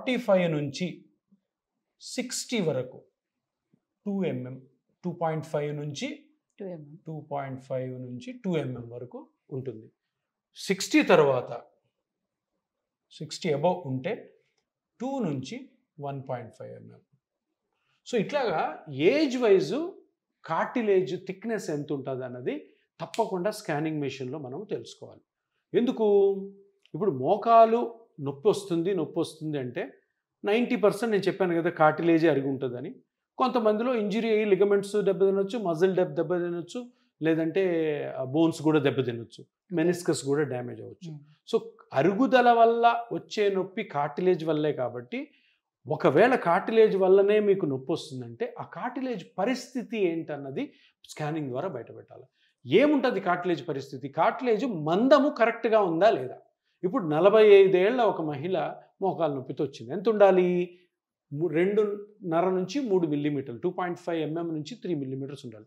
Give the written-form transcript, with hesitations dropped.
45 నుంచి 60 వరకు 2 mm, 2.5 నుంచి 2.5 నుంచి 2 mm వరకు ఉంటుంది. 60 తర్వాత 60 అబౌవ్ ఉంటే 2 నుంచి 1.5 mm. సో ఇట్లాగా ఏజ్ వైజు కార్టిలేజ్ థిక్నెస్ ఎంత ఉంటుంది అన్నది తప్పకుండా స్కానింగ్ మెషిన్లో మనం తెలుసుకోవాలి. ఎందుకు? ఇప్పుడు మోకాలు నొప్పి వస్తుంది అంటే 90% నేను చెప్పాను కదా కార్టిలేజే అరిగి ఉంటుందని. కొంతమందిలో ఇంజరీ అయ్యి లిగమెంట్స్ దెబ్బతినొచ్చు, మజిల్ దెబ్బతినొచ్చు, లేదంటే బోన్స్ కూడా దెబ్బతినొచ్చు, మెనిస్కస్ కూడా డ్యామేజ్ అవ్వచ్చు. సో అరుగుదల వల్ల వచ్చే నొప్పి కార్టిలేజ్ వల్లే. కాబట్టి ఒకవేళ కార్టిలేజ్ వల్లనే మీకు నొప్పి వస్తుందంటే ఆ కార్టిలేజ్ పరిస్థితి ఏంటన్నది స్కానింగ్ ద్వారా బయటపెట్టాలి. ఏముంటుంది కార్టిలేజ్ పరిస్థితి? కార్టిలేజ్ మందము కరెక్ట్గా ఉందా లేదా? ఇప్పుడు 45 ఏళ్ల ఒక మహిళ మోకాలు నొప్పితో వచ్చింది. ఎంత ఉండాలి? 2.5 నుంచి 3 మిల్లీమీటర్లు, 2.5 mm నుంచి 3 మిల్లీమీటర్స్ ఉండాలి.